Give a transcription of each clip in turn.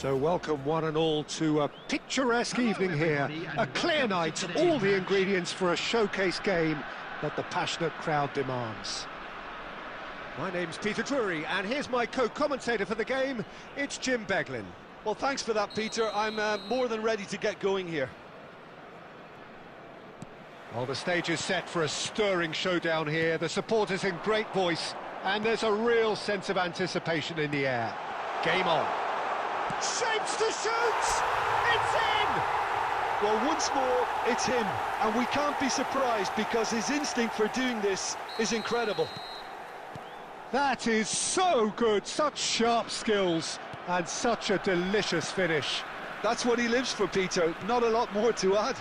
So welcome one and all to a picturesque evening here, a clear night, all the ingredients for a showcase game that the passionate crowd demands. My name's Peter Drury, and here's my co-commentator for the game, it's Jim Beglin. Well, thanks for that, Peter. I'm more than ready to get going here. Well, the stage is set for a stirring showdown here, the supporters in great voice, and there's a real sense of anticipation in the air. Game on. Shapes to shoot! It's in! Well, once more, it's him, and we can't be surprised because his instinct for doing this is incredible. That is so good, such sharp skills, and such a delicious finish. That's what he lives for, Peter, not a lot more to add.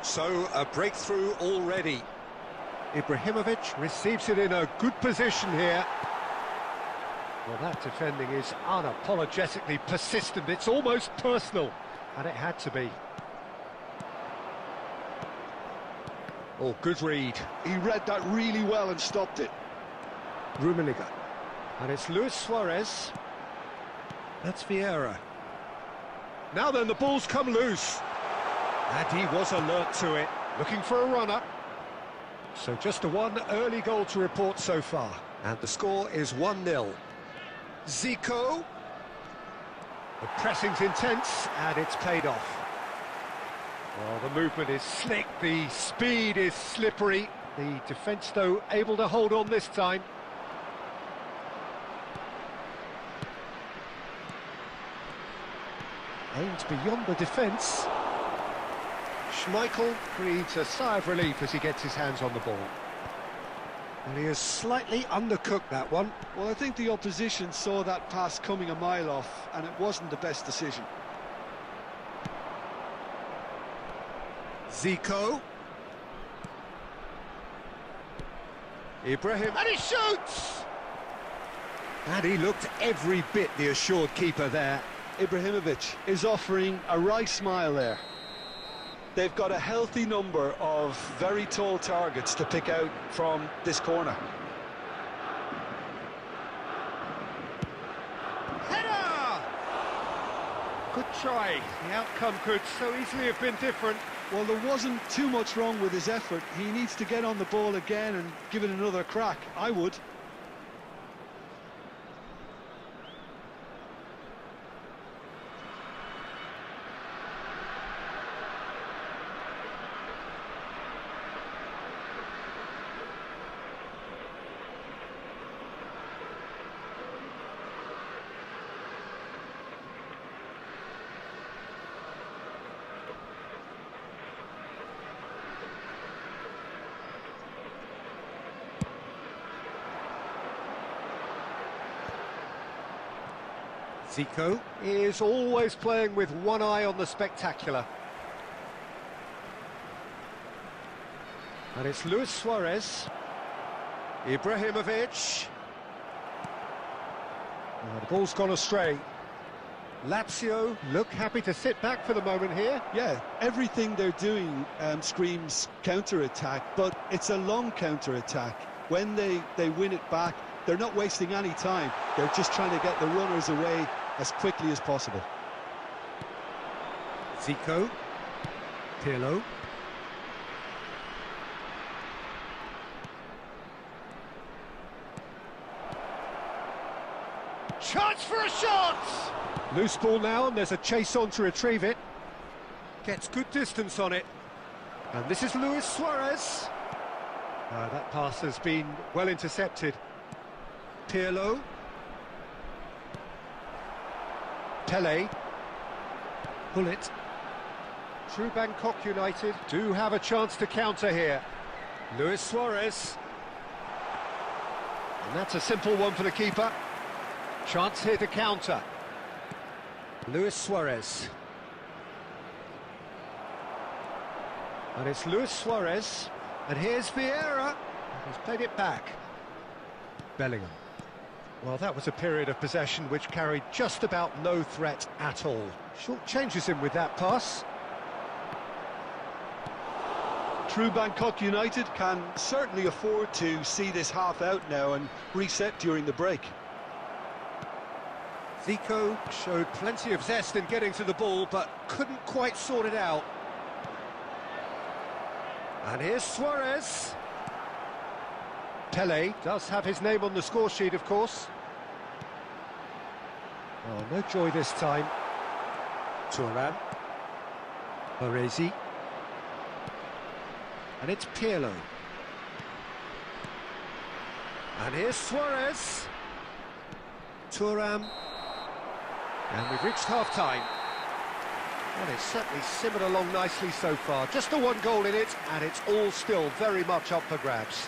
So, a breakthrough already. Ibrahimovic receives it in a good position here. Well, that defending is unapologetically persistent, it's almost personal, and it had to be. Oh, good read. He read that really well and stopped it. Rummenigge. And it's Luis Suarez. That's Vieira. Now then, the ball's come loose. And he was alert to it, looking for a runner. So just a one early goal to report so far. And the score is 1-0. Zico. The pressing's intense, and it's paid off. Well, the movement is slick, the speed is slippery. The defence, though, able to hold on this time. Aimed beyond the defence. Schmeichel breathes a sigh of relief as he gets his hands on the ball. And he has slightly undercooked that one. Well, I think the opposition saw that pass coming a mile off, and it wasn't the best decision. Zico. Ibrahim, and he shoots! And he looked every bit the assured keeper there. Ibrahimovic is offering a wry smile there. They've got a healthy number of very tall targets to pick out from this corner. Header! Good try. The outcome could so easily have been different. Well, there wasn't too much wrong with his effort. He needs to get on the ball again and give it another crack. I would. Zico is always playing with one eye on the spectacular. And it's Luis Suarez. Ibrahimovic. Oh, the ball's gone astray. Lazio look happy to sit back for the moment here. Yeah, everything they're doing screams counter-attack, but it's a long counter-attack. When they win it back, they're not wasting any time. They're just trying to get the runners away as quickly as possible. Zico. Pirlo. Chance for a shot! Loose ball now, and there's a chase on to retrieve it. Gets good distance on it. And this is Luis Suarez. That pass has been well intercepted. Pirlo. Pele. Bullet. True Bangkok United do have a chance to counter here. Luis Suarez. And that's a simple one for the keeper. Chance here to counter. Luis Suarez. And it's Luis Suarez. And here's Vieira. He's played it back. Bellingham. Well, that was a period of possession which carried just about no threat at all. Short changes him with that pass. True Bangkok United can certainly afford to see this half out now and reset during the break. Zico showed plenty of zest in getting to the ball, but couldn't quite sort it out. And here's Suarez. Pelé does have his name on the score sheet, of course. Oh, no joy this time. Thuram. Baresi. And it's Pirlo. And here's Suarez. Thuram. And we've reached half-time. Well, it's certainly simmered along nicely so far. Just the one goal in it, and it's all still very much up for grabs.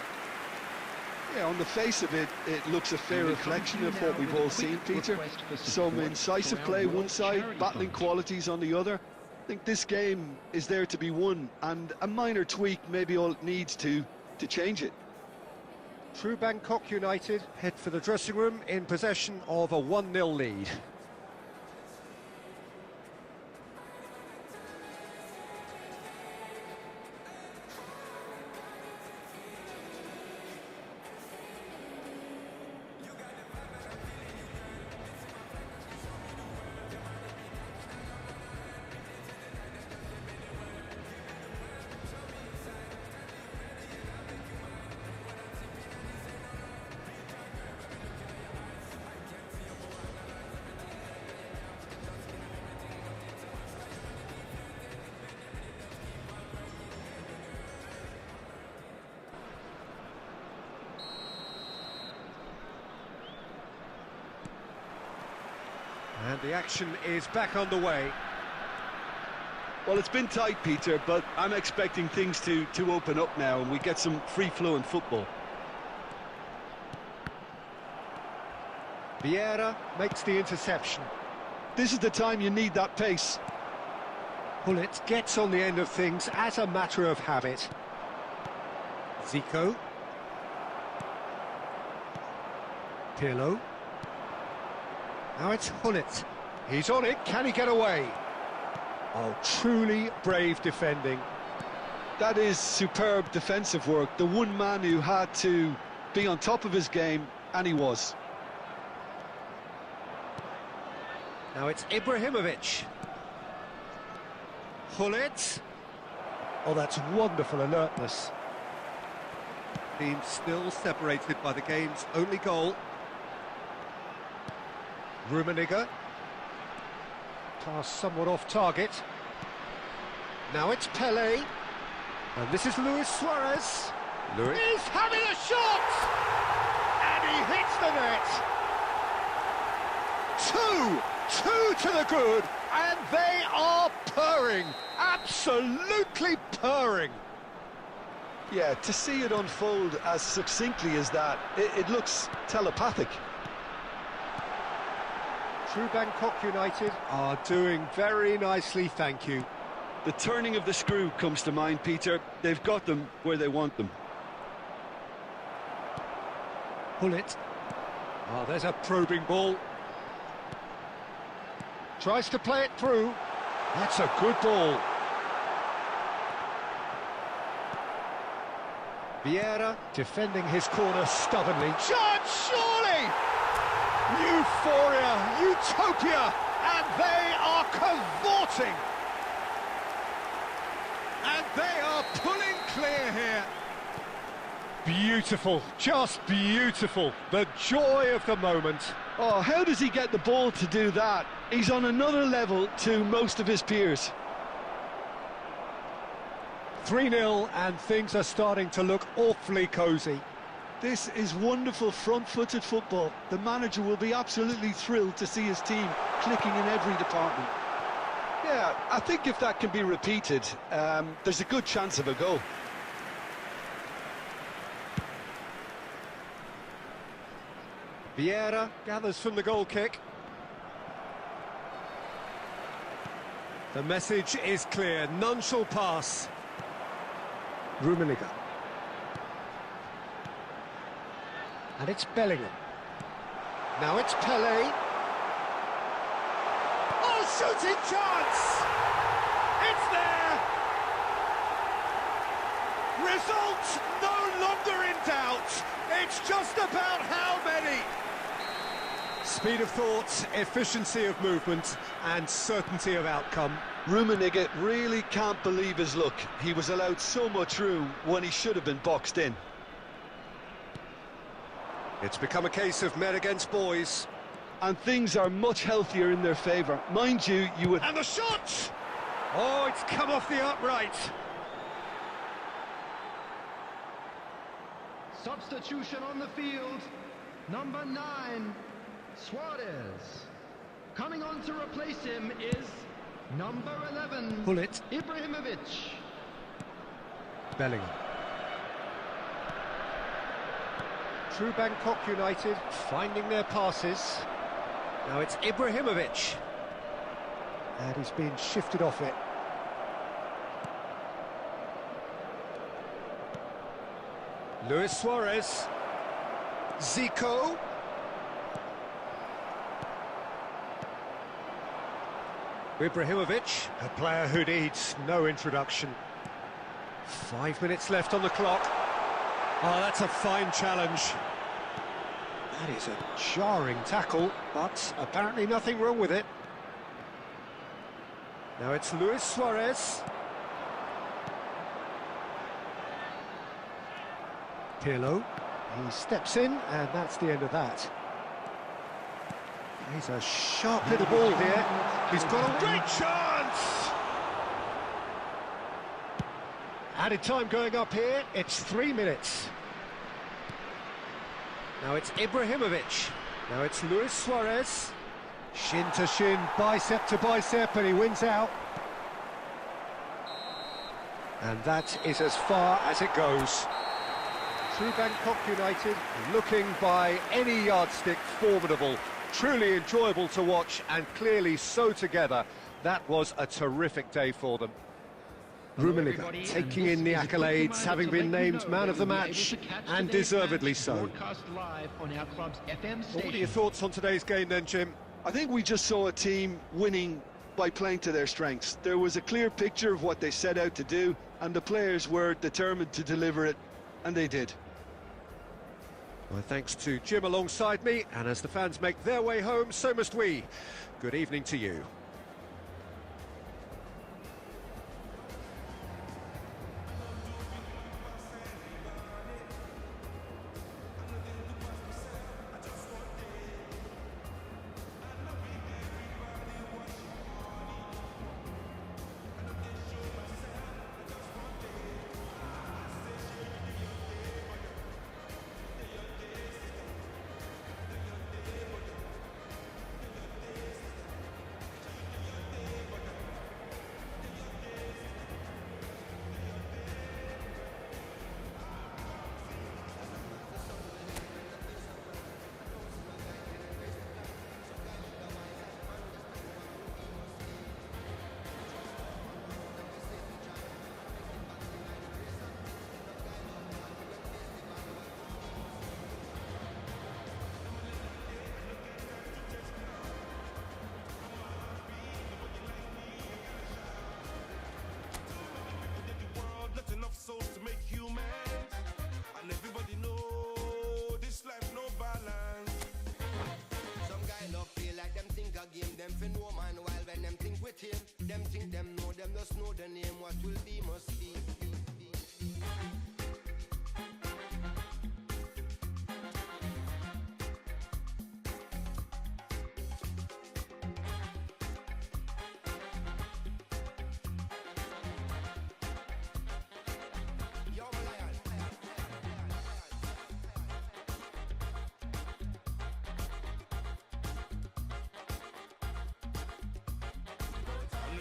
Yeah, on the face of it, it looks a fair reflection of what we've all seen, Peter. Some incisive play one side, battling qualities on the other. I think this game is there to be won, and a minor tweak maybe all it needs to change it. True Bangkok United head for the dressing room in possession of a 1-0 lead. And the action is back underway. Well, it's been tight, Peter, but I'm expecting things to open up now and we get some free-flowing football. Vieira makes the interception. This is the time you need that pace. Gullit gets on the end of things as a matter of habit. Zico. Pirlo. Now it's Gullit. He's on it, can he get away? Oh, truly brave defending. That is superb defensive work. The one man who had to be on top of his game, and he was. Now it's Ibrahimovic. Gullit. Oh, that's wonderful alertness. Team still separated by the game's only goal. Rummenigge. Pass somewhat off target. Now it's Pelé. And this is Luis Suarez. Luis is having a shot! And he hits the net. Two to the good, and they are purring. Absolutely purring. Yeah, to see it unfold as succinctly as that, it looks telepathic. True Bangkok United are doing very nicely, thank you. The turning of the screw comes to mind, Peter. They've got them where they want them. Gullit. Oh, there's a probing ball. Tries to play it through. That's a good ball. Vieira defending his corner stubbornly. Chance, surely! Euphoria, utopia, and they are cavorting. And they are pulling clear here. Beautiful, just beautiful. The joy of the moment. Oh, how does he get the ball to do that? He's on another level to most of his peers. 3-0 and things are starting to look awfully cosy. This is wonderful front-footed football. The manager will be absolutely thrilled to see his team clicking in every department. Yeah, I think if that can be repeated, there's a good chance of a goal. Vieira gathers from the goal kick. The message is clear, none shall pass. Rummenigge. And it's Bellingham. Now it's Pelé. Oh, shooting chance! It's there! Results no longer in doubt. It's just about how many. Speed of thought, efficiency of movement, and certainty of outcome. Rummenigge really can't believe his luck. He was allowed so much room when he should have been boxed in. It's become a case of men against boys. And things are much healthier in their favour. Mind you, you would... And the shot! Oh, it's come off the upright. Substitution on the field. Number 9, Suarez. Coming on to replace him is number 11, Pull it. Ibrahimovic. Bellingham. True Bangkok United finding their passes. Now it's Ibrahimovic. And he's been shifted off it. Luis Suarez. Zico. Ibrahimovic, a player who needs no introduction. 5 minutes left on the clock. Oh, that's a fine challenge. That is a jarring tackle, but apparently nothing wrong with it. Now it's Luis Suarez. Pirlo. He steps in, and that's the end of that. He's a sharp little ball here. He's got a great chance! Added time going up here, it's 3 minutes. Now it's Ibrahimovic. Now it's Luis Suarez. Shin to shin, bicep to bicep, and he wins out. And that is as far as it goes. True Bangkok United, looking by any yardstick formidable. Truly enjoyable to watch, and clearly so together. That was a terrific day for them. Rummenigge taking in the accolades, having been named man of the match, and deservedly so. What are your thoughts on today's game then, Jim? I think we just saw a team winning by playing to their strengths. There was a clear picture of what they set out to do, and the players were determined to deliver it, and they did. Well, thanks to Jim alongside me, and as the fans make their way home, so must we. Good evening to you. Them fin no man while when them think with him. Them think them just know the name. What will be must be.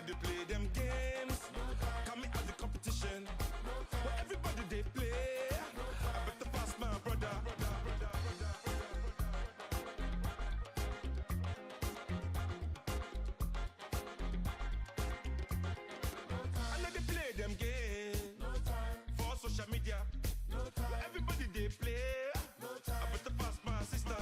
They play them games, come at the competition. But everybody they play, I better pass my brother. I know they play them games for social media. But everybody they play, I better pass my sister.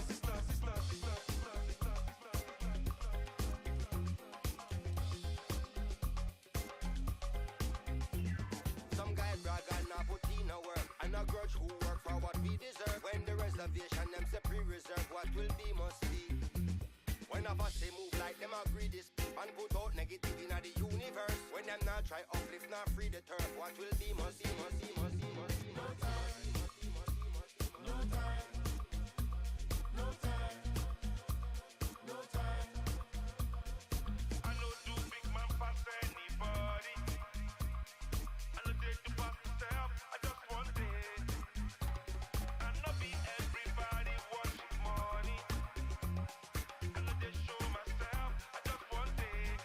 A grudge who work for what we deserve. When the reservation them say pre-reserve, what will be must be. When of us they move like them agree this and put out negative in the universe. When them not try uplift, not free the turf, what will be must be, must be, must be, must be. No time, no time, no time, no time. I know do big man pass anybody. I know take to pass myself. I just want it. I know be everybody worship money. I know they show myself. I just want it.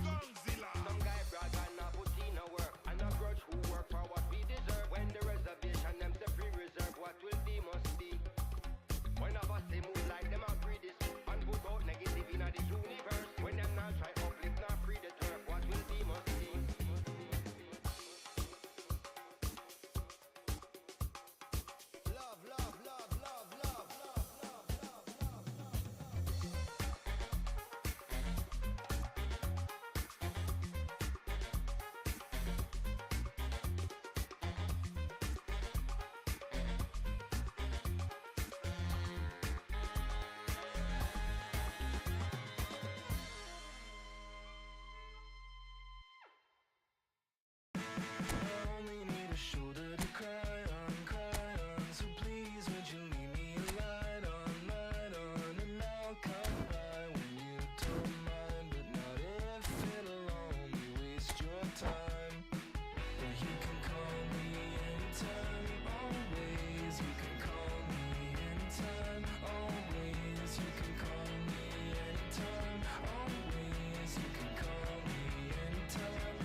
Gonzilla. Some guy brag and not put in a work, and a grudge who work for what we deserve. When the reservation them the free reserve, what will be must be. When of us they move like them agree this and put out negative in the universe. When them not try uplift, not free the turf, what will be must be. Love, love, love, love, love, love, love, love, love, love. I only need a shoulder to cry on. So please, would you leave me a light on, and I'll come by when you don't mind, but not if it'll only waste your time. But you can call me anytime, always. You can call me anytime, always. You can call me anytime, always. You can call me anytime.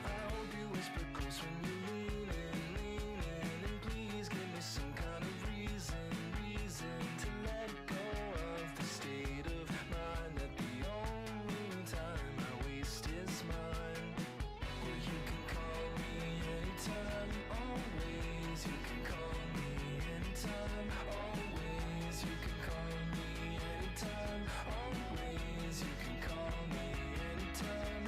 I hope you whisper close when you lean in, and please give me some kind of reason to let go of the state of mind that the only time I waste is mine. Well, you can call me anytime, always. You can call me anytime, always. You can call me anytime, always. You can call me anytime.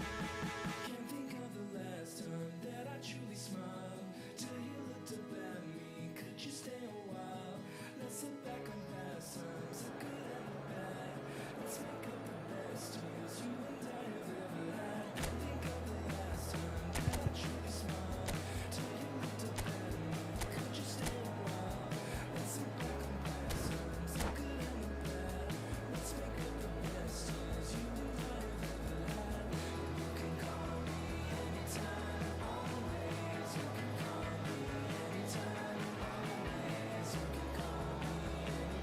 Can't think of the last time that I truly smiled till you looked up at me. Could you stay a while? Let's look back on past times, the good and the bad. Let's make up the best years you and I have ever had. Can't think of the last time that I truly smiled till you looked up at me. Could you stay a while? Let's look back on past times, the good and the bad. Let's make up the best years you and I have ever had. You can call me anytime, always. You can call me anytime, always. You can call me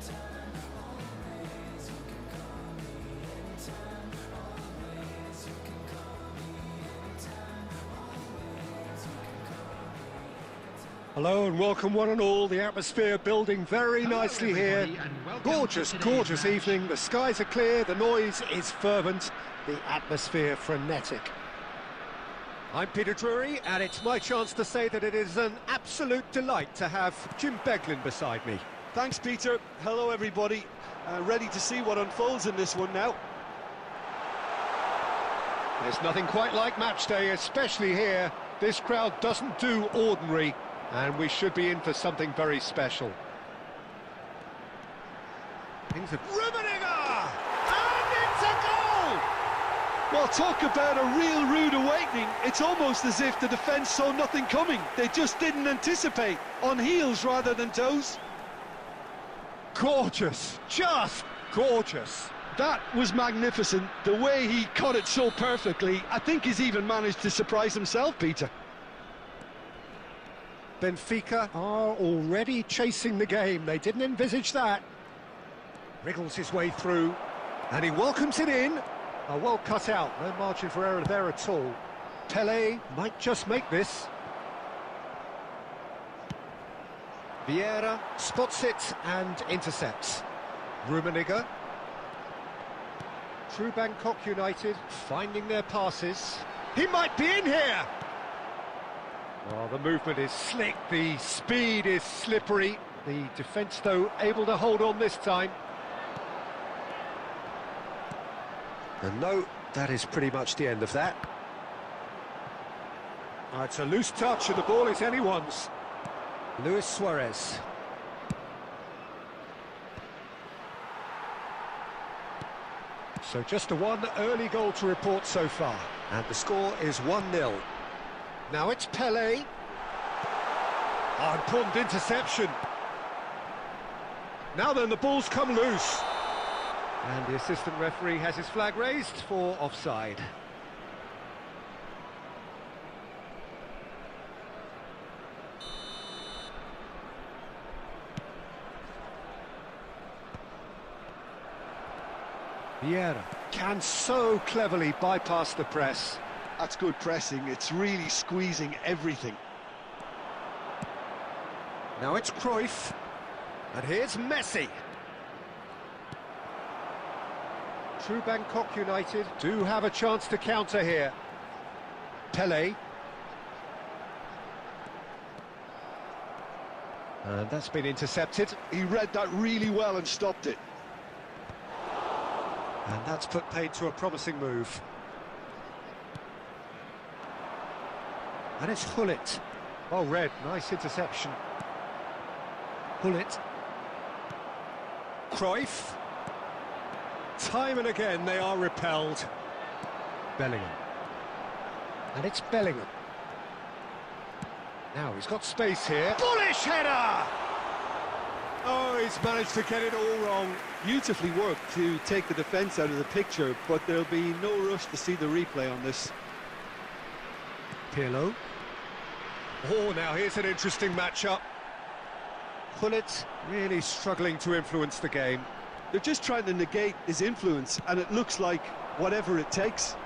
anytime, always. You can call me anytime, always. You can call me anytime, always. You can call me. Hello and welcome one and all. The atmosphere building very nicely here. Gorgeous, gorgeous evening. The skies are clear, the noise is fervent, the atmosphere frenetic. I'm Peter Drury, and it's my chance to say that it is an absolute delight to have Jim Beglin beside me. Thanks, Peter. Hello, everybody. Ready to see what unfolds in this one now. There's nothing quite like match day, especially here. This crowd doesn't do ordinary, and we should be in for something very special. Things are... Rummenigge! And it's a goal! Well, talk about a real rude awakening. It's almost as if the defence saw nothing coming. They just didn't anticipate. On heels rather than toes. Gorgeous, just gorgeous. That was magnificent. The way he cut it so perfectly. I think he's even managed to surprise himself, Peter. Benfica are already chasing the game. They didn't envisage that. Wriggles his way through, and he welcomes it in. Oh, well cut out, no margin for error there at all. Pele might just make this. Vieira spots it and intercepts. Rummenigge. True Bangkok United finding their passes. He might be in here! Oh, the movement is slick, the speed is slippery. The defence, though, able to hold on this time. And no, that is pretty much the end of that. It's a loose touch and the ball is anyone's. Luis Suarez. So just a one early goal to report so far. And the score is 1-0. Now it's Pelé. Oh, important interception. Now then, the ball's come loose. And the assistant referee has his flag raised for offside. Vieira can so cleverly bypass the press. That's good pressing. It's really squeezing everything. Now it's Chrikh. And here's Messi. True Bangkok United do have a chance to counter here. Pelé. And that's been intercepted. He read that really well and stopped it. And that's put paid to a promising move. And it's Gullit. Oh, red, nice interception. Gullit. Chrikh. Time and again they are repelled. Bellingham. And it's Bellingham. Now he's got space here. Bullish header! Oh, he's managed to get it all wrong. Beautifully worked to take the defence out of the picture, but there'll be no rush to see the replay on this. Pirlo. Oh, now here's an interesting matchup. Gullit really struggling to influence the game. They're just trying to negate his influence, and it looks like whatever it takes.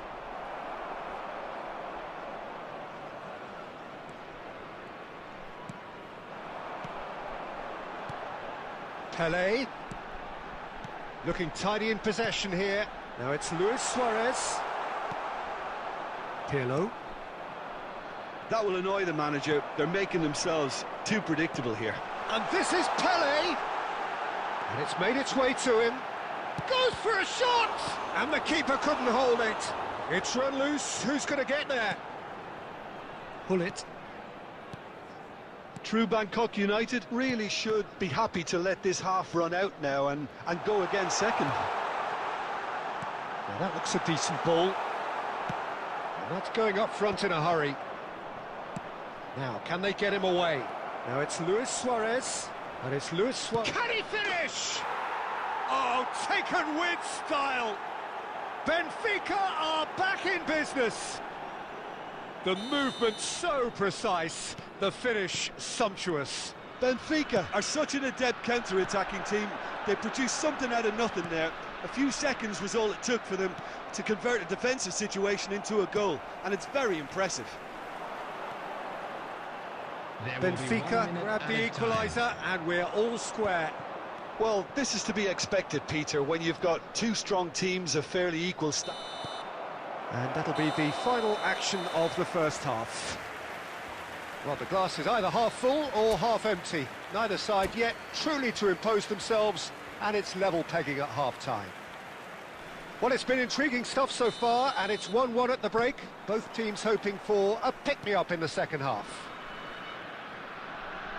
Pelé. Looking tidy in possession here. Now it's Luis Suarez. Pirlo. That will annoy the manager. They're making themselves too predictable here. And this is Pelé. And it's made its way to him. Goes for a shot! And the keeper couldn't hold it. It's run loose. Who's going to get there? Gullit. True Bangkok United really should be happy to let this half run out now and go again second. Now that looks a decent ball. And that's going up front in a hurry. Now, can they get him away? Now it's Luis Suarez. And it's Luis Suarez. Can he finish? Oh, taken with style. Benfica are back in business. The movement so precise, the finish sumptuous. Benfica are such an adept counter-attacking team. They produced something out of nothing there. A few seconds was all it took for them to convert a defensive situation into a goal, and it's very impressive. Benfica grab the equaliser, and we're all square. Well, this is to be expected, Peter, when you've got two strong teams of fairly equal style. And that'll be the final action of the first half. Well, the glass is either half full or half empty. Neither side yet truly to impose themselves, and it's level pegging at half-time. Well, it's been intriguing stuff so far, and it's 1-1 at the break. Both teams hoping for a pick-me-up in the second half.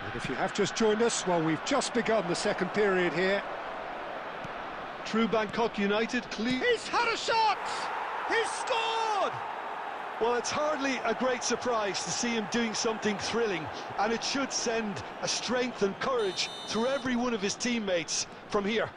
And if you have just joined us, well, we've just begun the second period here. True Bangkok United clear. He's had a shot! He's scored! Well, it's hardly a great surprise to see him doing something thrilling, and it should send a strength and courage through every one of his teammates from here.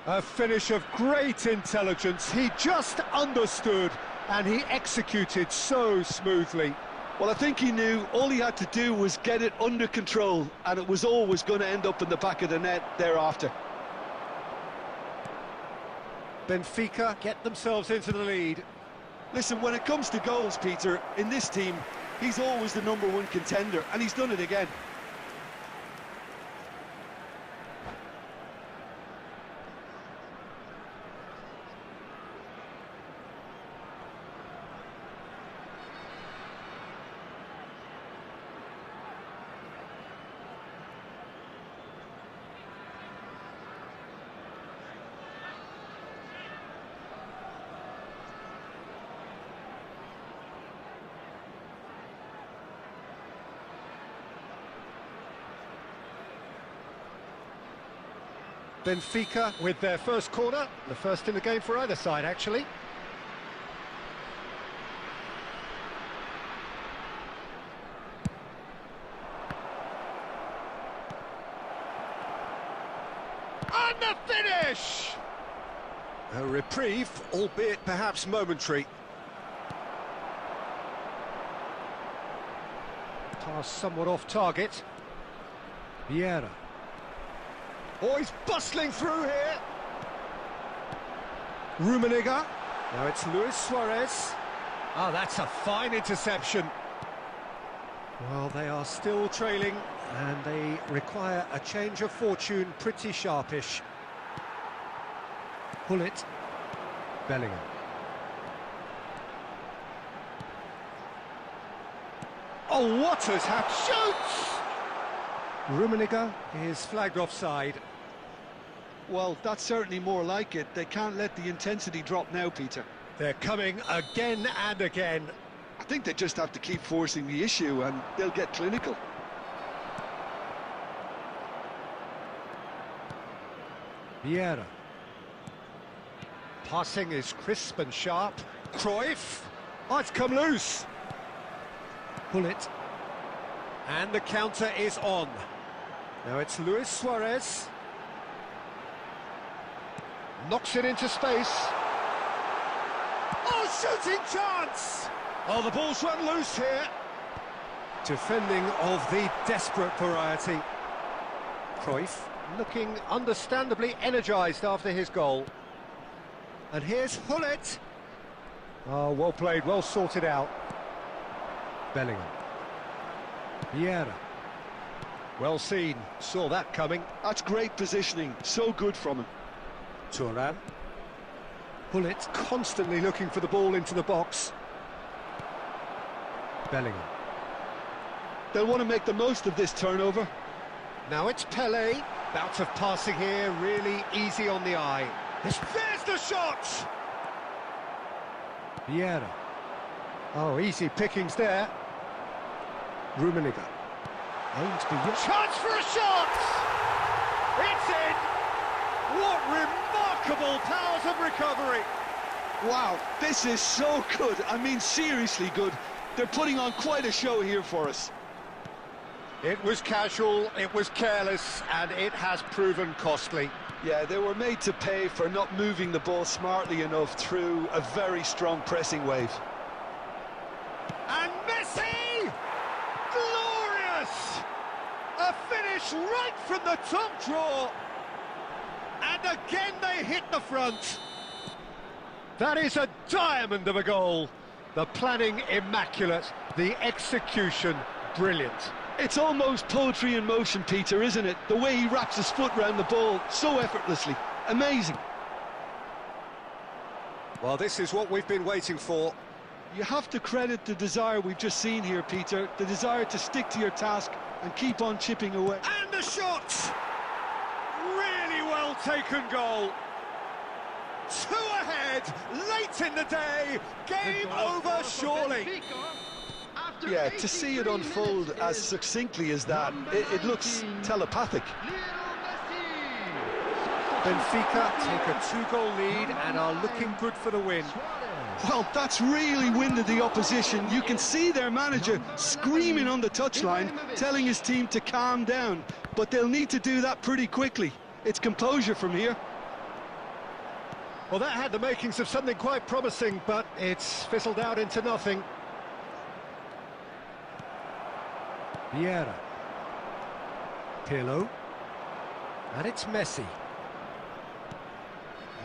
A finish of great intelligence. He just understood, and he executed so smoothly. Well, I think he knew all he had to do was get it under control, and it was always going to end up in the back of the net thereafter. Benfica get themselves into the lead. Listen, when it comes to goals, Peter, in this team, he's always the #1 contender, and he's done it again. Benfica with their first corner, the first in the game for either side, actually. And the finish! A reprieve, albeit perhaps momentary. Pass somewhat off target. Vieira. Oh, he's bustling through here. Rummenigge. Now it's Luis Suarez. Ah, that's a fine interception. Well, they are still trailing, and they require a change of fortune, pretty sharpish. Pull it. Bellingham. Oh, what has happened? Shoots! Rummenigge is flagged offside. Well, that's certainly more like it. They can't let the intensity drop now, Peter. They're coming again and again. I think they just have to keep forcing the issue and they'll get clinical. Vieira. Passing is crisp and sharp. Chrikh. Oh, it's come loose. Pull it. And the counter is on. Now it's Luis Suarez. Knocks it into space. Oh, shooting chance! Oh, the ball's run loose here. Defending of the desperate variety. Chrikh looking understandably energised after his goal. And here's Hullet. Oh, well played, well sorted out. Bellingham. Vieira. Well seen, saw that coming. That's great positioning, so good from him. Turan. Hullet constantly looking for the ball into the box. Bellingham. They'll want to make the most of this turnover. Now it's Pelé. Bout of passing here, really easy on the eye. There's the shot! Vieira. Oh, easy pickings there. Rummenigge. Aimed beyond. Chance for a shot! It's in! What remarkable powers of recovery! Wow, this is so good. I mean, seriously good. They're putting on quite a show here for us. It was casual, it was careless, and it has proven costly. Yeah, they were made to pay for not moving the ball smartly enough through a very strong pressing wave. And Messi! Glorious! A finish right from the top draw. And again they hit the front. That is a diamond of a goal. The planning immaculate, the execution brilliant. It's almost poetry in motion, Peter, isn't it? The way he wraps his foot round the ball so effortlessly. Amazing. Well, this is what we've been waiting for. You have to credit the desire we've just seen here, Peter. The desire to stick to your task and keep on chipping away. And the shot! Really well taken goal. 2 ahead, late in the day. Game over, surely. Yeah, to see it unfold as succinctly as that, it looks telepathic. Benfica take a 2-goal lead and are looking good for the win. Well, that's really winded the opposition. You can see their manager screaming on the touchline, telling his team to calm down. But they'll need to do that pretty quickly. It's composure from here. Well, that had the makings of something quite promising, but it's fizzled out into nothing. Vieira. Pirlo. And it's Messi.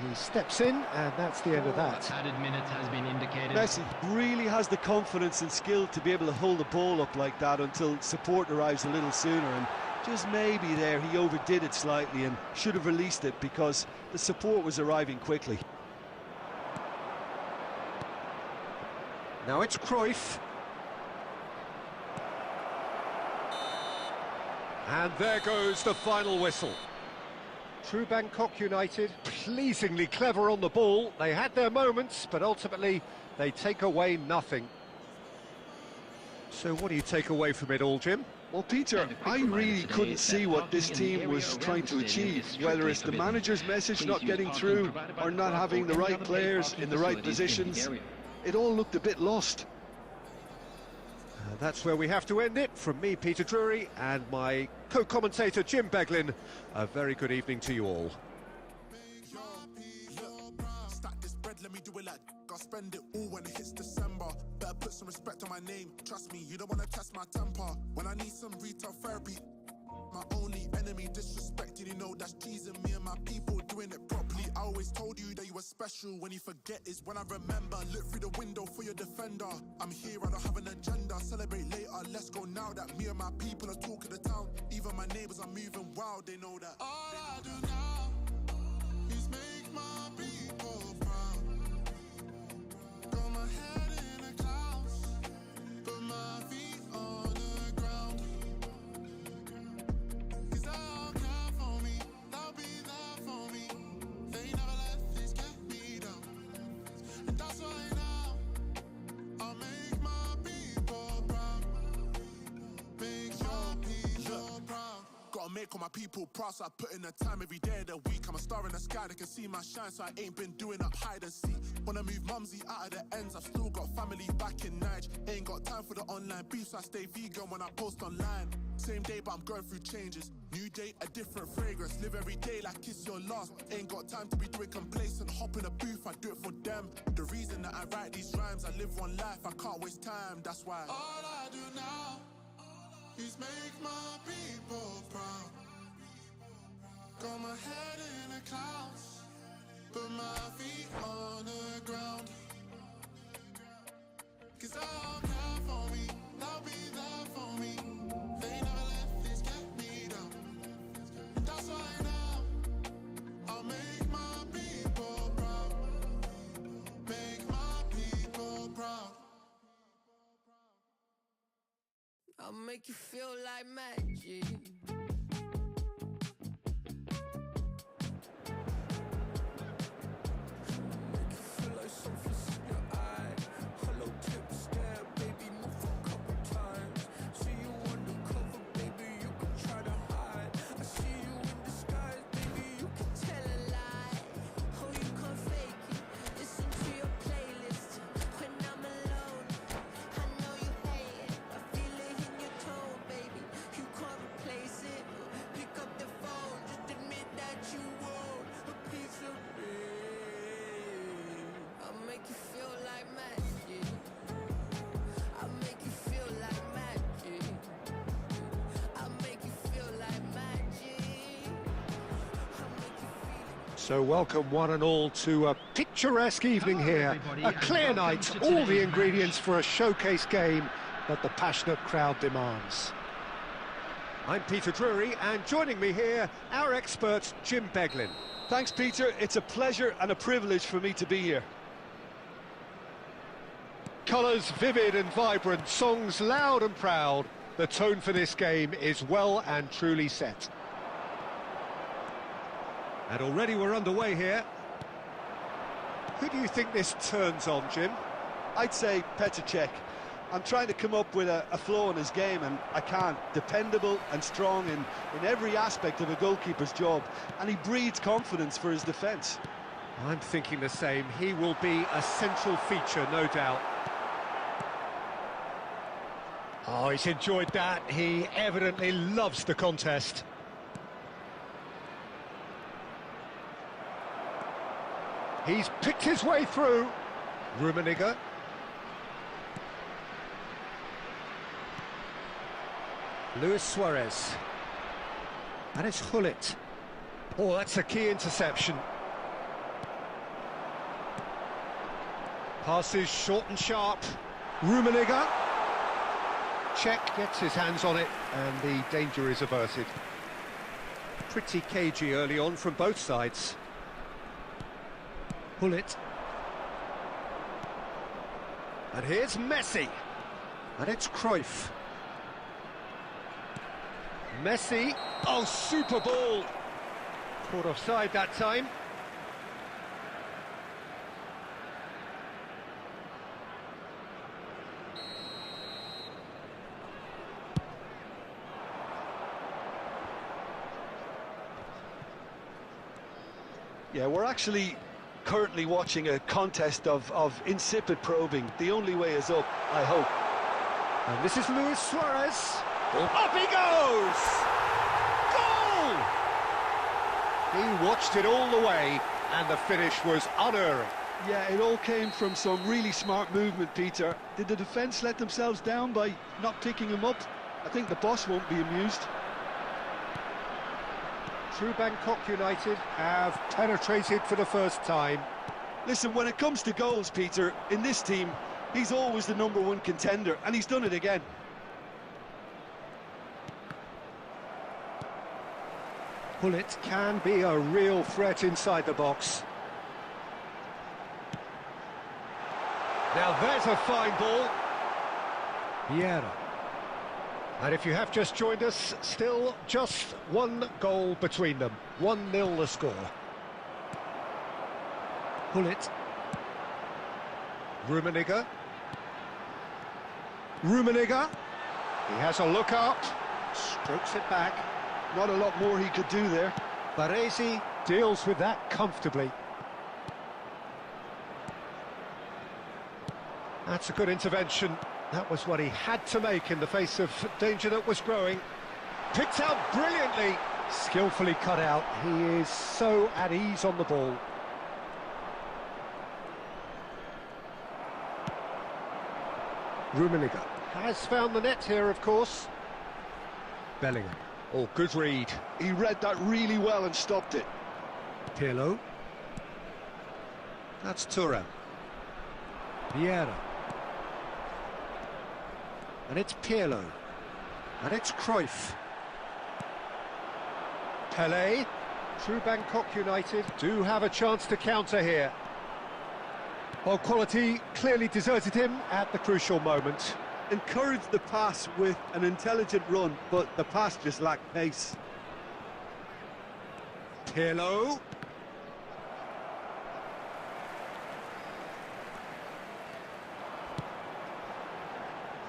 He steps in, and that's the end of that. Added minutes has been indicated. Messi really has the confidence and skill to be able to hold the ball up like that until support arrives a little sooner, and just maybe there he overdid it slightly and should have released it because the support was arriving quickly. Now it's Chrikh. And there goes the final whistle. True Bangkok United, pleasingly clever on the ball. They had their moments, but ultimately they take away nothing. So what do you take away from it all, Jim? Well, Peter, I really couldn't see what this team was trying to achieve, whether it's the manager's message not getting through or not having the right players in the right positions. It all looked a bit lost. That's where we have to end it. From me, Peter Drury, and my co-commentator, Jim Beglin. A very good evening to you all. Stack this bread, let me do it like I'll spend it all when it hits December. Better put some respect on my name. Trust me, you don't wanna test my temper. When I need some retail therapy, my only enemy disrespecting, you know that's teasing me and my people doing it properly. I always told you that you were special. When you forget is when I remember. Look through the window for your defender. I'm here, I don't have an agenda. Celebrate later, let's go now that me and my people are talking the town. Even my neighbors are moving wild, they know that. All I do now is make my people proud. Got my head in the clouds, but my feet on the ground. Cause they all care for me, they'll be there for me. They never let this get me down. And that's why now I'll make my people proud. Make your people proud. Gotta make all my people proud, so I put in the time every day of the week. I'm a star in the sky, they can see my shine, so I ain't been doing up hide and seek. Wanna move mumsy out of the ends, I've still got family back in Nige. Ain't got time for the online beef, so I stay vegan when I post online. Same day, but I'm going through changes. New day, a different fragrance. Live every day like it's your last. Ain't got time to be doing complacent. Hop in a booth, I do it for them. The reason that I write these rhymes, I live one life, I can't waste time, that's why. All I do now is make my people proud. Got my head in the clouds, but my feet on the ground. Cause they all care for me, they'll be there for me. They never let this get me down. And that's why now I'll make my people proud. Make my people proud. I'll make you feel like magic. So welcome one and all to a picturesque evening here, a clear night, all the ingredients for a showcase game that the passionate crowd demands. I'm Peter Drury, and joining me here, our expert Jim Beglin. Thanks, Peter. It's a pleasure and a privilege for me to be here. Colours vivid and vibrant, songs loud and proud. The tone for this game is well and truly set. And already we're underway here. Who do you think this turns on, Jim? I'd say Cheikhouna. I'm trying to come up with a flaw in his game, and I can't. Dependable and strong in every aspect of a goalkeeper's job, and he breeds confidence for his defence. I'm thinking the same. He will be a central feature, no doubt. Oh, he's enjoyed that. He evidently loves the contest. He's picked his way through. Rummenigge. Luis Suarez. And it's Gullit. Oh, that's a key interception. Passes short and sharp. Rummenigge. Cheikh gets his hands on it, and the danger is averted. Pretty cagey early on from both sides. Gullit. And here's Messi. And it's Chrikh. Messi. Oh, super ball. Caught offside that time. Yeah, we're actually currently watching a contest of insipid probing. The only way is up, I hope. And this is Luis Suarez. Up he goes! Goal! He watched it all the way, and the finish was unerring. Yeah, it all came from some really smart movement, Peter. Did the defence let themselves down by not picking him up? I think the boss won't be amused. True Bangkok United have penetrated for the first time. Listen, when it comes to goals, Peter, in this team, he's always the #1 contender, and he's done it again. Pullet can be a real threat inside the box. Now there's a fine ball. Vieira. And if you have just joined us, still just one goal between them. 1-0 the score. Pullet. Rummenigge. Rummenigge. He has a look up. Strokes it back. Not a lot more he could do there. Baresi deals with that comfortably. That's a good intervention. That was what he had to make in the face of danger that was growing. Picked out brilliantly. Skillfully cut out. He is so at ease on the ball. Rummenigge has found the net here, of course. Bellingham. Oh, good read. He read that really well and stopped it. Pirlo. That's Thuram. Vieira. And it's Pirlo. And it's Chrikh. Pelé. True Bangkok United do have a chance to counter here. Well, quality clearly deserted him at the crucial moment. Encouraged the pass with an intelligent run, but the pass just lacked pace. Pirlo.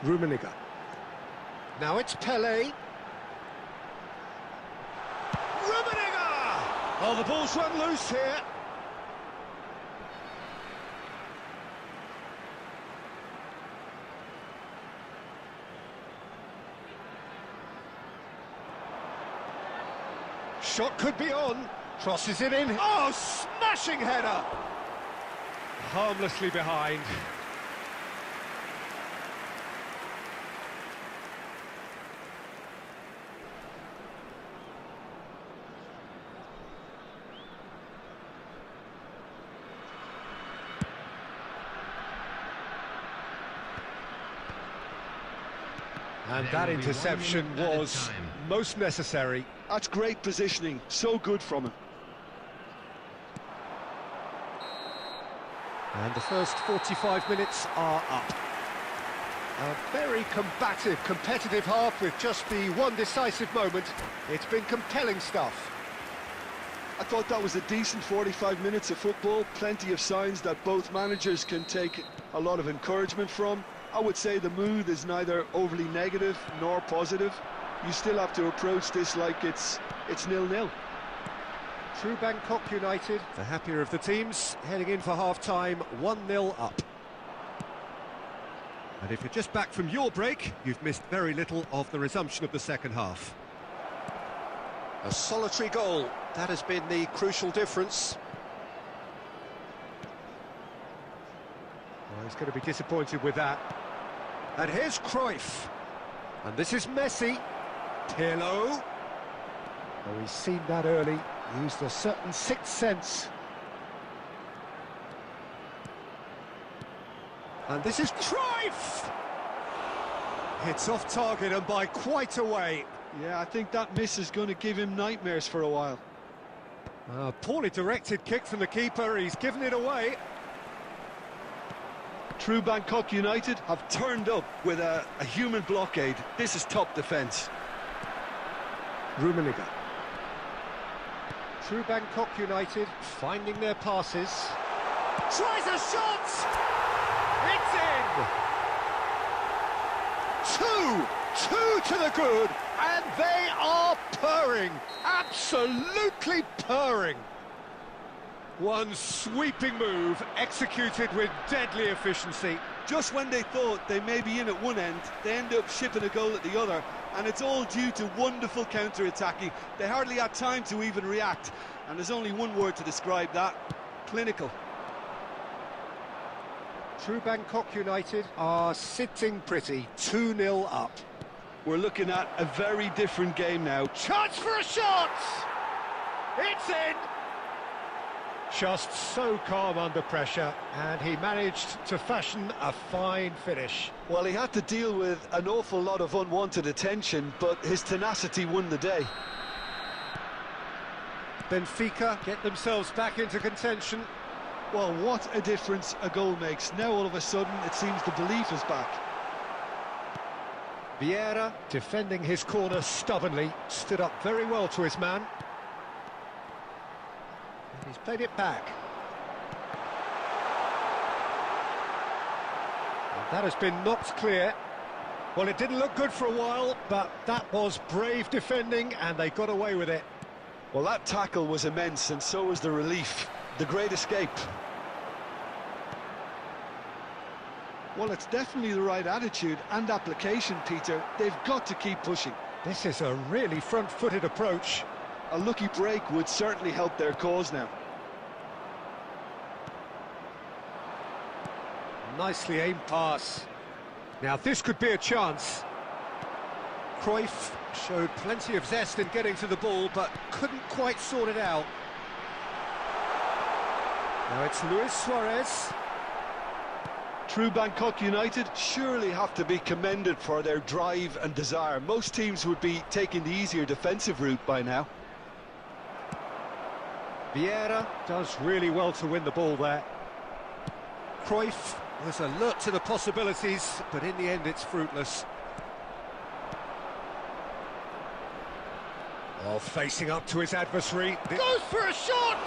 Rummenigge. Now it's Pelé. Rummenigge! Oh, the ball's run loose here. Shot could be on. Crosses it in. Oh, smashing header! Harmlessly behind. And that interception was most necessary. That's great positioning, so good from him. And the first 45 minutes are up. A very combative, competitive half with just the one decisive moment. It's been compelling stuff. I thought that was a decent 45 minutes of football. Plenty of signs that both managers can take a lot of encouragement from. I would say the mood is neither overly negative nor positive. You still have to approach this like it's 0-0. True Bangkok United, the happier of the teams, heading in for half-time, 1-0 up. And if you're just back from your break, you've missed very little of the resumption of the second half. A solitary goal, that has been the crucial difference. Well, he's going to be disappointed with that. And here's Chrikh. And this is Messi. Pirlo. Oh, he's seen that early. Used a certain sixth sense. And this is Chrikh! It's off target and by quite a way. Yeah, I think that miss is going to give him nightmares for a while. Poorly directed kick from the keeper. He's given it away. True Bangkok United have turned up with a human blockade. This is top defence. Rummenigge. True Bangkok United finding their passes. Tries a shot! It's in! Two to the good, and they are purring. Absolutely purring. One sweeping move, executed with deadly efficiency. Just when they thought they may be in at one end, they end up shipping a goal at the other, and it's all due to wonderful counter-attacking. They hardly had time to even react, and there's only one word to describe that: clinical. True Bangkok United are sitting pretty, 2-0 up. We're looking at a very different game now. Chance for a shot! It's in! Just so calm under pressure, and he managed to fashion a fine finish. Well, he had to deal with an awful lot of unwanted attention, but his tenacity won the day. Benfica get themselves back into contention. Well, what a difference a goal makes. Now all of a sudden it seems the belief is back. Vieira, defending his corner stubbornly, stood up very well to his man. And he's played it back. And that has been knocked clear. Well, it didn't look good for a while, but that was brave defending, and they got away with it. Well, that tackle was immense, and so was the relief. The great escape. Well, it's definitely the right attitude and application, Peter. They've got to keep pushing. This is a really front-footed approach. A lucky break would certainly help their cause now. Nicely aimed pass. Now this could be a chance. Chrikh showed plenty of zest in getting to the ball, but couldn't quite sort it out. Now it's Luis Suarez. True Bangkok United surely have to be commended for their drive and desire. Most teams would be taking the easier defensive route by now. Vieira does really well to win the ball there. Chrikh was alert to the possibilities, but in the end it's fruitless. Oh, facing up to his adversary. Goes for a shot!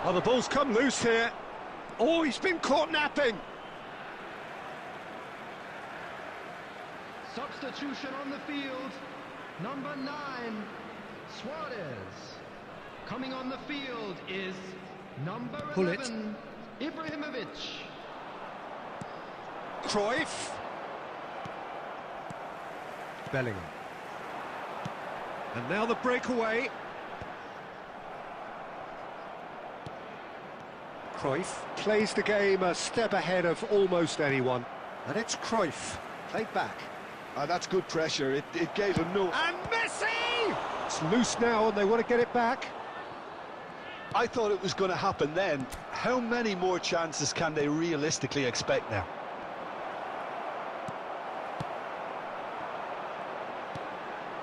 Oh, the ball's come loose here. Oh, he's been caught napping. Substitution on the field, number 9, Suarez. Coming on the field is number 11, Ibrahimovic. Chrikh. Bellingham. And now the breakaway. Chrikh plays the game a step ahead of almost anyone. And it's Chrikh, played back. That's good pressure. It gave him no... And Messi! It's loose now and they want to get it back. I thought it was going to happen then. How many more chances can they realistically expect now?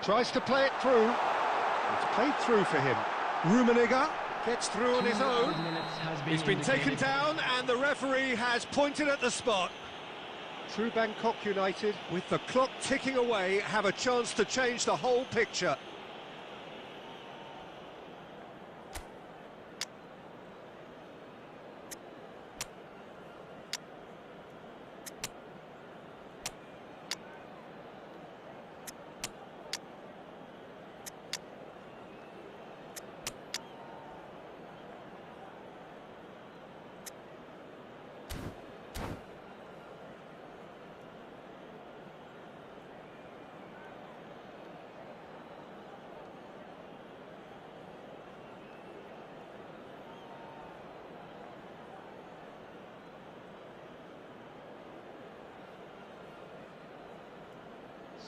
Tries to play it through. It's played through for him. Rummenigge gets through on his own. He's been taken down and the referee has pointed at the spot. True Bangkok United, with the clock ticking away, have a chance to change the whole picture.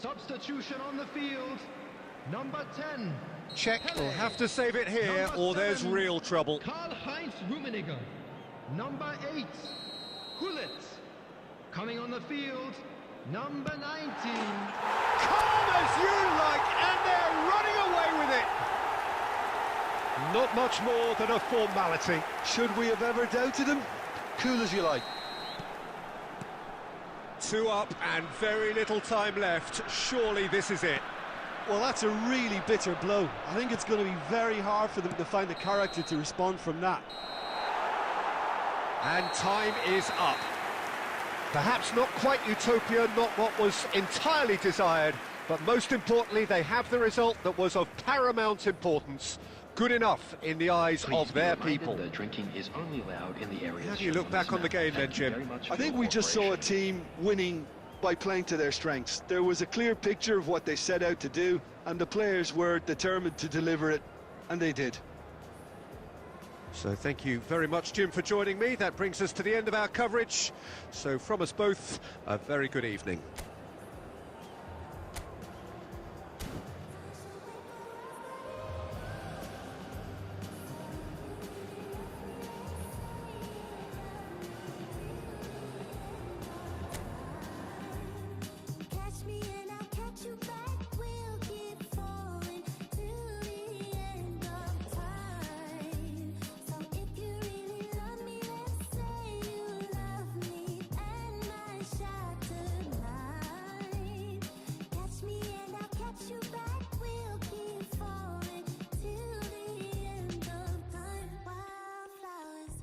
Substitution on the field, number 10. Cheikh will have to save it here, or there's real trouble. Karl-Heinz Rummenigge. Number 8, Gullit. Coming on the field, number 19. Calm as you like, and they're running away with it. Not much more than a formality. Should we have ever doubted him? Cool as you like. 2 up and very little time left. Surely this is it. Well, that's a really bitter blow. I think it's going to be very hard for them to find the character to respond from that. And time is up. Perhaps not quite utopia, not what was entirely desired, but most importantly, they have the result that was of paramount importance. good enough in the eyes Please of be their reminded people. that drinking is only allowed in the areas. How do you shown look on back this on the map. game then, Thank you Jim? very much I for think your we just saw a cooperation. team winning by playing to their strengths. There was a clear picture of what they set out to do, and the players were determined to deliver it, and they did. So thank you very much, Jim, for joining me. That brings us to the end of our coverage. So from us both, a very good evening. Catch me and I'll catch you back. We'll keep falling till the end of time. So if you really love me, let's say you love me and my shattered mind. Catch me and I'll catch you back. We'll keep falling till the end of time. Wildflowers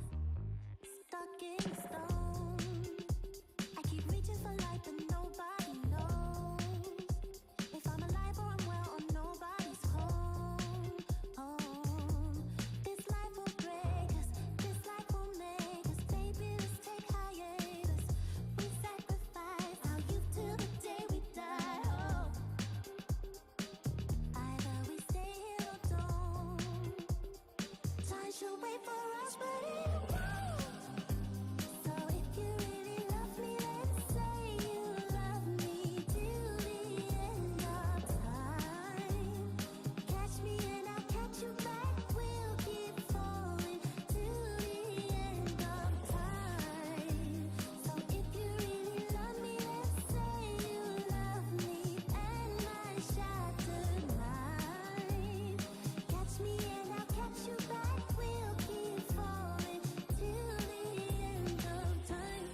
stuck in stone. I keep reaching for light, but nobody knows if I'm alive or I'm well or nobody's home. This life will break us, this life will make us. Baby, let's take hiatus. We sacrifice our youth till the day we die. Oh, either we stay here or don't. Time should wait for us, but it won't. So if you really love me, let's say you love me till the end of time. Catch me and I'll catch you back. We'll keep falling till the end of time. So if you really love me, let's say you love me and my shattered mind. Catch me and I'll catch you back. We'll keep falling till the end of time.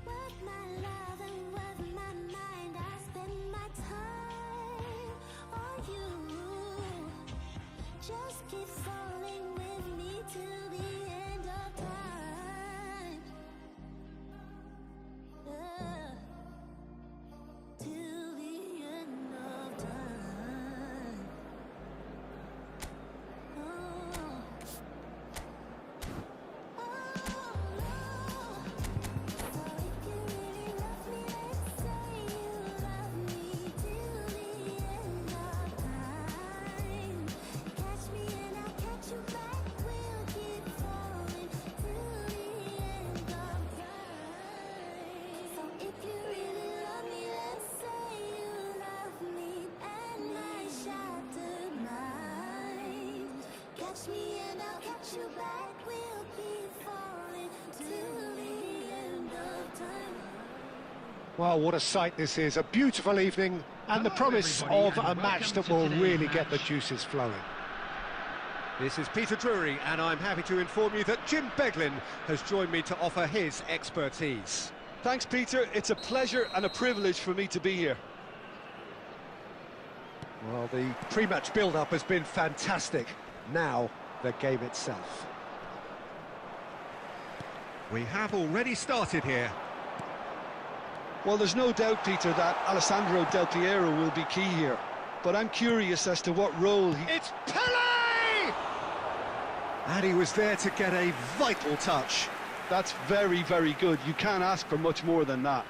Worth my love and worth my mind. I spend my time on you. Just keep falling with me till the end of time. Till the end of time. Oh. So if you really love me, let's say you love me till the end of time. Catch me and I'll catch you back. We'll keep falling till the end of time. So if you really love me, let's say you love me and my shattered mind. Catch me and I'll catch you back. We'll keep falling till the end of time. Well, what a sight this is. A beautiful evening and the promise of a match that will really get the juices flowing. This is Peter Drury, and I'm happy to inform you that Jim Beglin has joined me to offer his expertise. Thanks, Peter. It's a pleasure and a privilege for me to be here. Well, the pre-match build-up has been fantastic. Now, the game itself. We have already started here. Well, there's no doubt, Peter, that Alessandro Del Piero will be key here. But I'm curious as to what role he... It's Pele! And he was there to get a vital touch. That's very, very good. You can't ask for much more than that.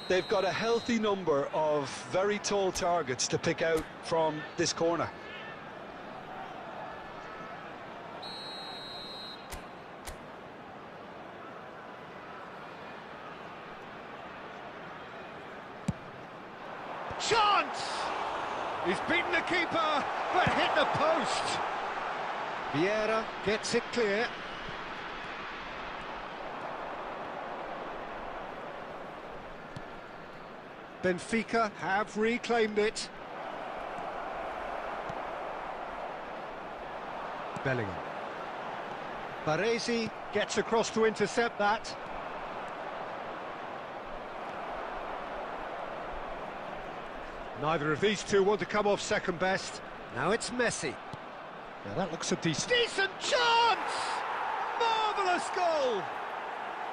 They've got a healthy number of very tall targets to pick out from this corner. Chance! He's beaten the keeper, but hit the post. Vieira gets it clear. Benfica have reclaimed it. Bellingham. Baresi gets across to intercept that. Neither of these two want to come off second best. Now it's Messi. Now that looks a decent chance! Marvellous goal!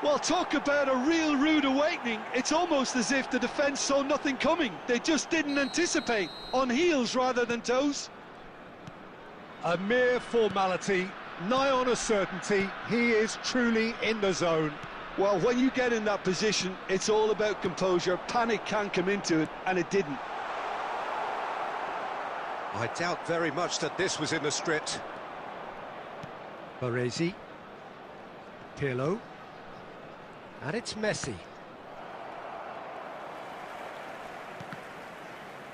Well, talk about a real rude awakening. It's almost as if the defence saw nothing coming. They just didn't anticipate. On heels rather than toes. A mere formality, nigh on a certainty. He is truly in the zone. Well, when you get in that position, it's all about composure. Panic can come into it, and it didn't. I doubt very much that this was in the script. Baresi. Pirlo. And it's Messi.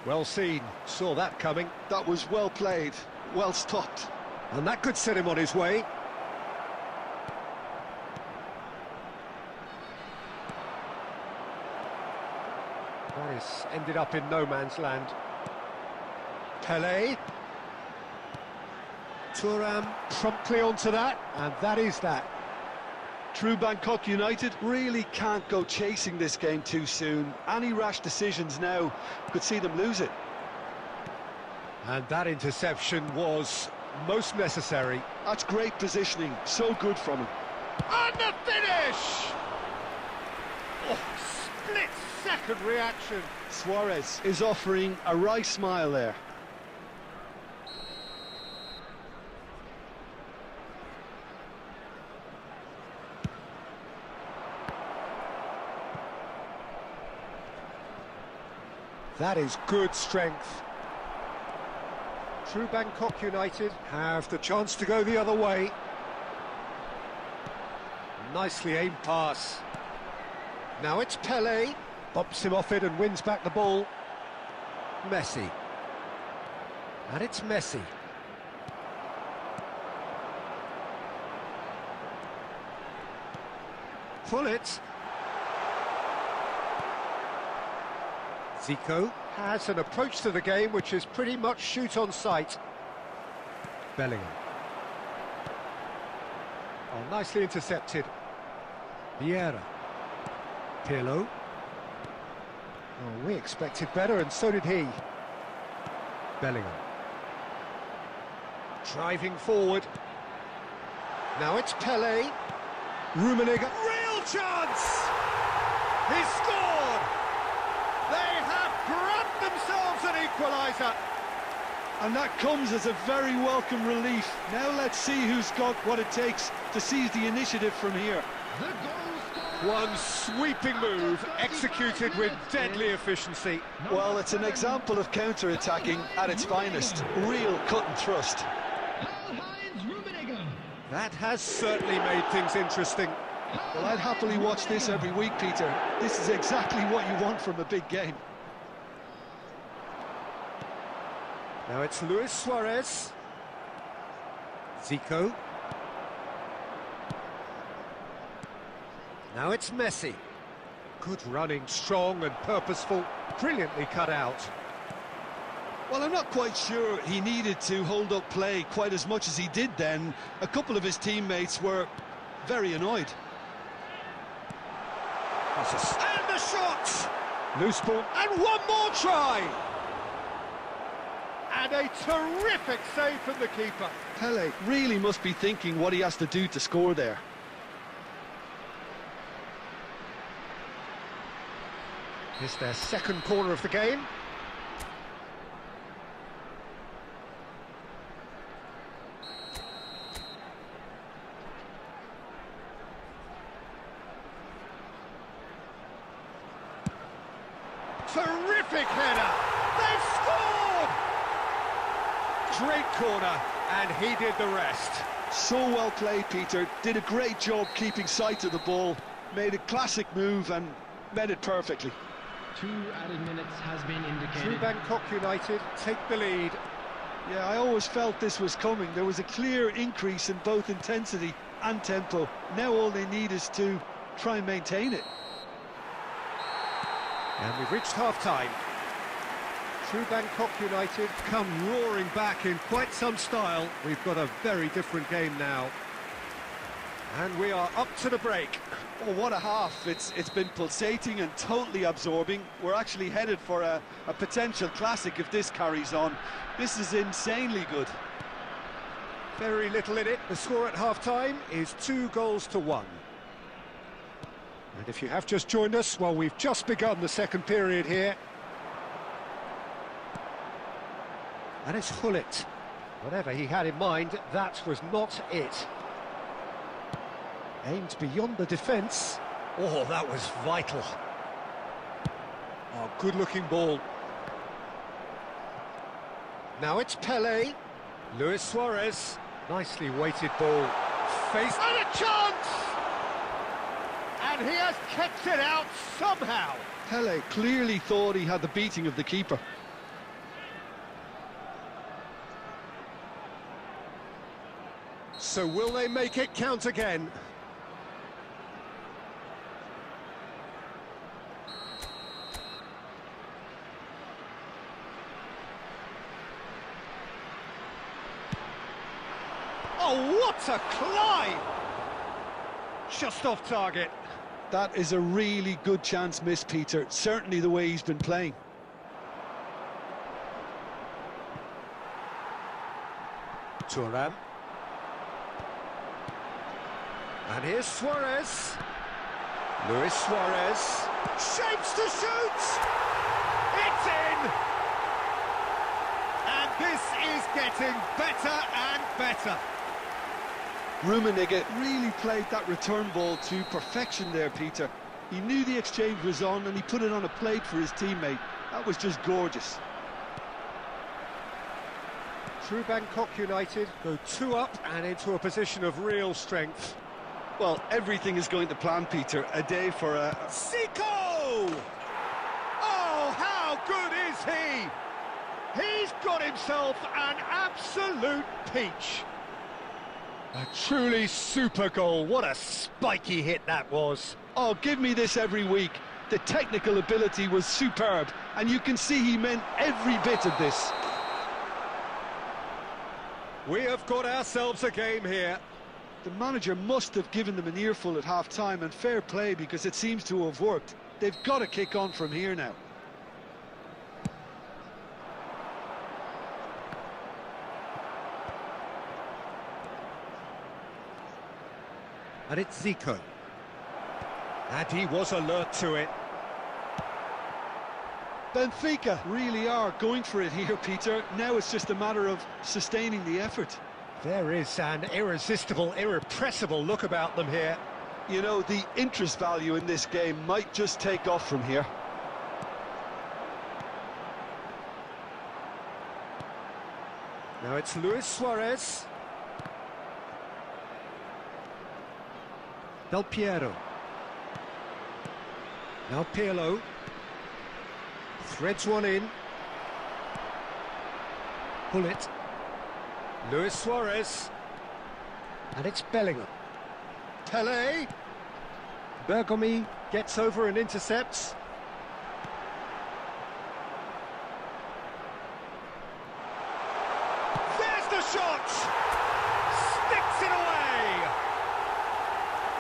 Well seen, saw that coming. That was well played, well stopped. And that could set him on his way. Boris ended up in no man's land. Pelé. Thuram promptly onto that, and that is that. True Bangkok United really can't go chasing this game too soon. Any rash decisions now could see them lose it. And that interception was most necessary. That's great positioning, so good from him. And the finish! Oh, split-second reaction. Suarez is offering a wry smile there. That is good strength. True Bangkok United have the chance to go the other way. Nicely aimed pass. Now it's Pelé. Bumps him off it and wins back the ball. Messi. And it's Messi. Pull it. Zico has an approach to the game which is pretty much shoot on sight. Bellingham. Oh, nicely intercepted. Vieira. Pirlo. Oh, we expected better, and so did he. Bellingham. Driving forward. Now it's Pelé. Rummenigge. Real chance! He scored! They have grabbed themselves an equaliser. And that comes as a very welcome relief. Now let's see who's got what it takes to seize the initiative from here. The goal scorer. One sweeping move, executed with deadly efficiency. Well, it's an example of counter-attacking at its finest. Real cut and thrust. Karl-Heinz Rummenigge. That has certainly made things interesting. Well, I'd happily watch this every week, Peter. This is exactly what you want from a big game. Now it's Luis Suarez. Zico. Now it's Messi. Good running, strong and purposeful, brilliantly cut out. Well, I'm not quite sure he needed to hold up play quite as much as he did then. A couple of his teammates were very annoyed. And the shot! Loose ball, and one more try! And a terrific save from the keeper. Pelé really must be thinking what he has to do to score there. It's their second corner of the game. Terrific header! They've scored! Great corner, and he did the rest. So well played, Peter. Did a great job keeping sight of the ball. Made a classic move and met it perfectly. 2 added minutes has been indicated. True Bangkok United take the lead. Yeah, I always felt this was coming. There was a clear increase in both intensity and tempo. Now all they need is to try and maintain it. And we've reached half-time. True Bangkok United come roaring back in quite some style. We've got a very different game now. And we are up to the break. Oh, what a half. It's been pulsating and totally absorbing. We're actually headed for a potential classic if this carries on. This is insanely good. Very little in it. The score at half-time is 2-1. And if you have just joined us, well, we've just begun the second period here. And it's Gullit. Whatever he had in mind, that was not it. Aimed beyond the defence. Oh, that was vital. Oh, good-looking ball. Now it's Pelé. Luis Suarez. Nicely weighted ball. Face and a chance! And he has kept it out somehow. Pelé clearly thought he had the beating of the keeper. So will they make it count again? Oh, what a climb! Just off target. That is a really good chance missed, Peter. Certainly the way he's been playing. Thuram. And here's Suarez. Luis Suarez. Shapes to shoot! It's in! And this is getting better and better. Rummenigge really played that return ball to perfection there, Peter. He knew the exchange was on and he put it on a plate for his teammate. That was just gorgeous. True Bangkok United go 2 up and into a position of real strength. Well, everything is going to plan, Peter. A day for a... Zico! Oh, how good is he? He's got himself an absolute peach. A truly super goal. What a spiky hit that was. Oh, give me this every week. The technical ability was superb, and you can see he meant every bit of this. We have got ourselves a game here. The manager must have given them an earful at half-time, and fair play because it seems to have worked. They've got to kick on from here now. And it's Zico. And he was alert to it. Benfica really are going for it here, Peter. Now it's just a matter of sustaining the effort. There is an irresistible, irrepressible look about them here. You know, the interest value in this game might just take off from here. Now it's Luis Suarez. Del Piero. Now Pirlo. Threads one in. Gullit. Luis Suarez. And it's Bellingham. Pelé. Bergomi gets over and intercepts. There's the shot! Sticks it away!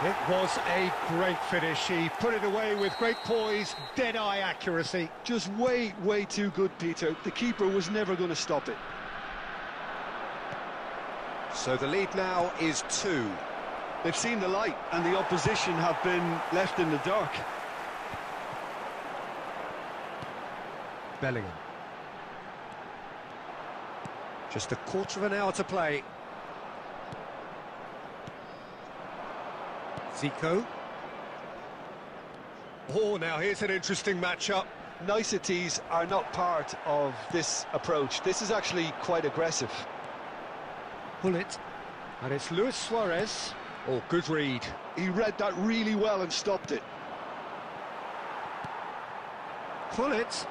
It was a great finish. He put it away with great poise, dead-eye accuracy. Just way too good, Peter. The keeper was never going to stop it. So the lead now is 2. They've seen the light, and the opposition have been left in the dark. Bellingham. Just a quarter of an hour to play. Zico. Oh, now here's an interesting matchup. Niceties are not part of this approach. This is actually quite aggressive. Gullit. And it's Luis Suarez. Oh, good read. He read that really well and stopped it. Gullit.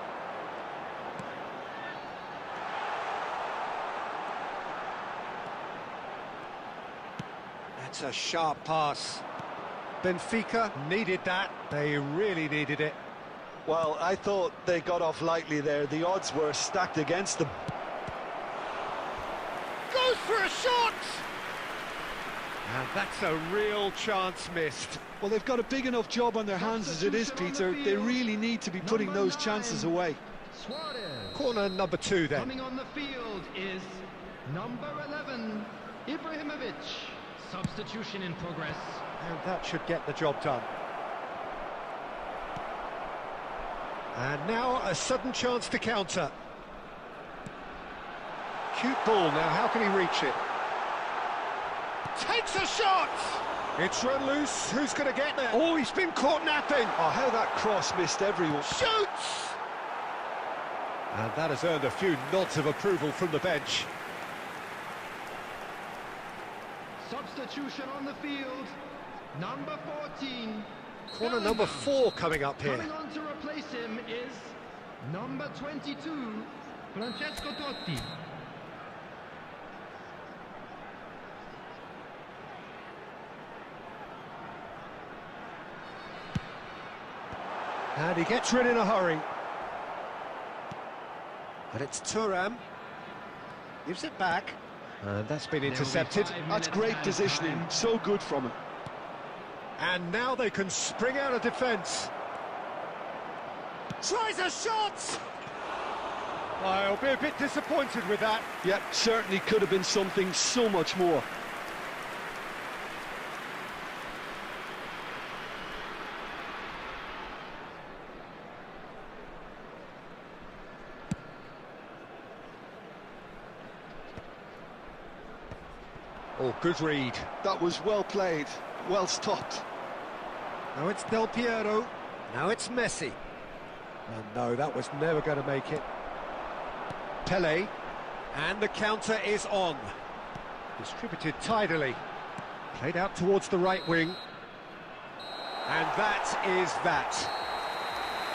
That's a sharp pass. Benfica needed that. They really needed it. Well, I thought they got off lightly there. The odds were stacked against them. Goes for a shot! And that's a real chance missed. Well, they've got a big enough job on their hands as it is, Peter. They really need to be putting those chances away. Suarez. Corner number 2 then. Coming on the field is number 11, Ibrahimovic. Substitution in progress. And that should get the job done. And now a sudden chance to counter. Cute ball now, how can he reach it? Takes a shot! It's run loose, who's going to get there? Oh, he's been caught napping! Oh, how that cross missed everyone. Shoots! And that has earned a few nods of approval from the bench. Substitution on the field. Number 14. Corner number 4 coming up here. Coming on to replace him is number 22, Francesco Totti. And he gets rid in a hurry. And it's Thuram. Gives it back. And that's been intercepted. That's great positioning, so good from him. And now they can spring out of defence. Tries a shot! I'll be a bit disappointed with that. Yep, certainly could have been something so much more. Oh, good read. That was well played, well stopped. Now it's Del Piero. Now it's Messi. And no, that was never going to make it. Pele. And the counter is on. Distributed tidily. Played out towards the right wing. And that is that.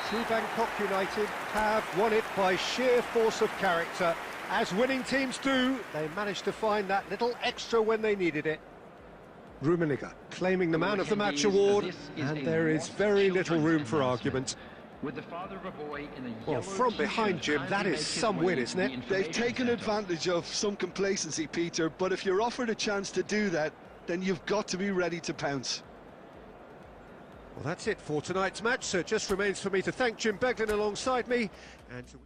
True Bangkok United have won it by sheer force of character. As winning teams do, they managed to find that little extra when they needed it. Rummenigge claiming the Man of the Match award, and there is very little room for argument. With the father of a boy in a Well, from behind, Jim, that is some win, isn't it? They've taken advantage of some complacency, Peter, but if you're offered a chance to do that, then you've got to be ready to pounce. Well, that's it for tonight's match, so it just remains for me to thank Jim Beglin alongside me, and to...